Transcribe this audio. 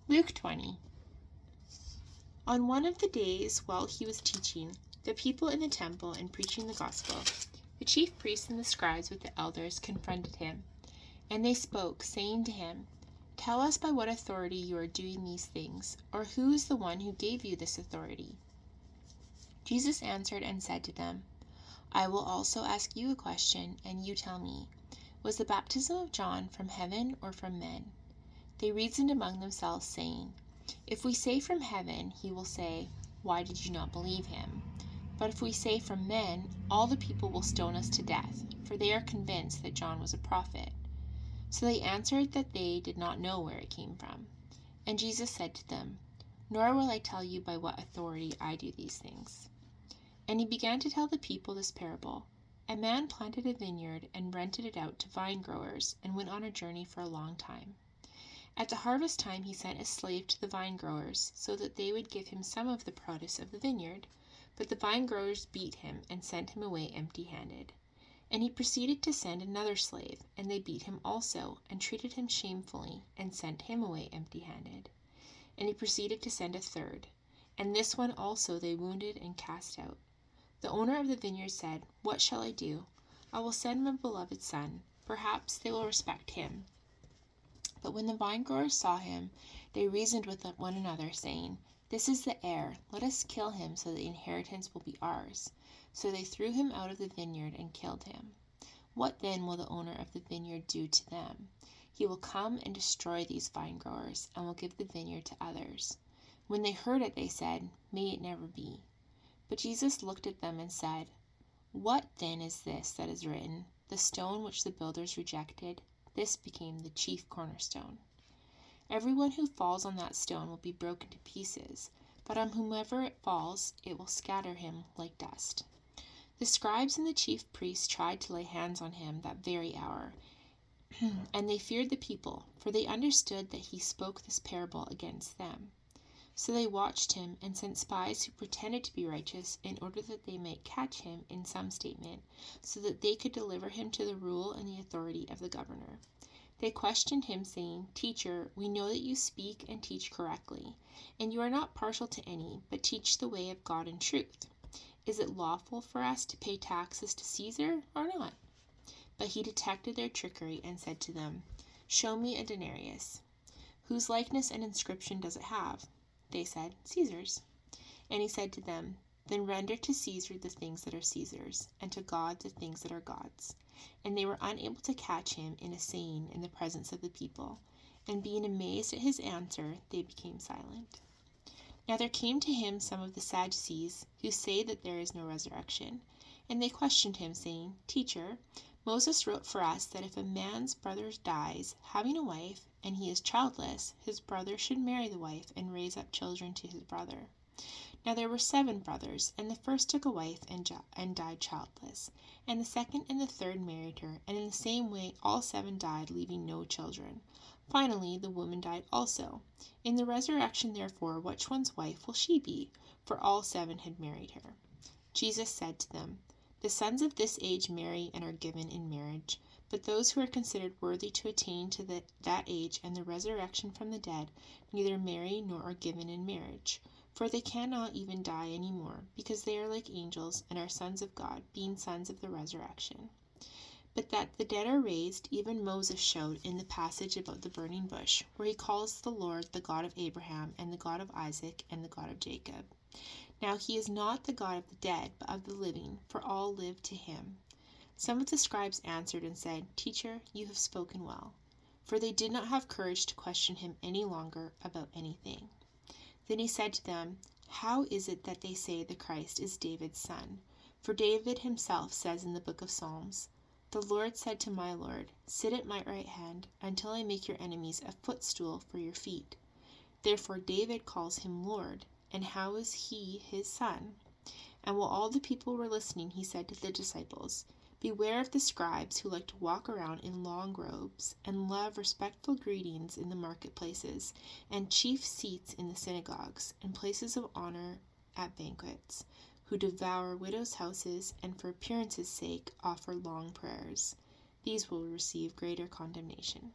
Luke 20. On one of the days while he was teaching the people in the temple and preaching the gospel, the chief priests and the scribes with the elders confronted him, and they spoke, saying to him, "Tell us by what authority you are doing these things, or who is the one who gave you this authority?" Jesus answered and said to them, "I will also ask you a question, and you tell me, was the baptism of John from heaven or from men?" They reasoned among themselves, saying, "If we say from heaven, he will say, 'Why did you not believe him?' But if we say from men, all the people will stone us to death, for they are convinced that John was a prophet." So they answered that they did not know where it came from. And Jesus said to them, "Nor will I tell you by what authority I do these things." And he began to tell the people this parable. A man planted a vineyard and rented it out to vine growers and went on a journey for a long time. At the harvest time he sent a slave to the vine growers so that they would give him some of the produce of the vineyard. But the vine growers beat him and sent him away empty-handed. And he proceeded to send another slave, and they beat him also, and treated him shamefully, and sent him away empty-handed. And he proceeded to send a third, and this one also they wounded and cast out. The owner of the vineyard said, "What shall I do? I will send my beloved son. Perhaps they will respect him." But when the vine-growers saw him, they reasoned with one another, saying, "This is the heir. Let us kill him so that the inheritance will be ours." So they threw him out of the vineyard and killed him. What then will the owner of the vineyard do to them? He will come and destroy these vine-growers, and will give the vineyard to others. When they heard it, they said, "May it never be." But Jesus looked at them and said, "What then is this that is written? The stone which the builders rejected, this became the chief cornerstone. Everyone who falls on that stone will be broken to pieces, but on whomever it falls, it will scatter him like dust." The scribes and the chief priests tried to lay hands on him that very hour, and they feared the people, for they understood that he spoke this parable against them. So they watched him and sent spies who pretended to be righteous in order that they might catch him in some statement, so that they could deliver him to the rule and the authority of the governor. They questioned him, saying, "Teacher, we know that you speak and teach correctly, and you are not partial to any, but teach the way of God in truth. Is it lawful for us to pay taxes to Caesar or not?" But he detected their trickery and said to them, "Show me a denarius. Whose likeness and inscription does it have?" They said, "Caesar's." And he said to them, "Then render to Caesar the things that are Caesar's, and to God the things that are God's." And they were unable to catch him in a saying in the presence of the people, and being amazed at his answer, they became silent. Now there came to him some of the Sadducees, who say that there is no resurrection. And they questioned him, saying, "Teacher, Moses wrote for us that if a man's brother dies, having a wife, and he is childless, his brother should marry the wife and raise up children to his brother. Now there were 7 brothers, and the first took a wife and died childless, and the second and the third married her, and in the same way all 7 died, leaving no children. Finally the woman died also. In the resurrection, therefore, which one's wife will she be? For all 7 had married her." Jesus said to them, "The sons of this age marry and are given in marriage, but those who are considered worthy to attain to that age and the resurrection from the dead neither marry nor are given in marriage. For they cannot even die any more, because they are like angels and are sons of God, being sons of the resurrection. But that the dead are raised, even Moses showed in the passage about the burning bush, where he calls the Lord the God of Abraham and the God of Isaac and the God of Jacob. Now he is not the God of the dead, but of the living, for all live to him." Some of the scribes answered and said, "Teacher, you have spoken well." For they did not have courage to question him any longer about anything. Then he said to them, "How is it that they say the Christ is David's son? For David himself says in the book of Psalms, 'The Lord said to my Lord, sit at my right hand, until I make your enemies a footstool for your feet.' Therefore David calls him Lord, and how is he his son?" And while all the people were listening, he said to the disciples, "Beware of the scribes who like to walk around in long robes, and love respectful greetings in the marketplaces, and chief seats in the synagogues, and places of honor at banquets, who devour widows' houses, and for appearance' sake offer long prayers. These will receive greater condemnation."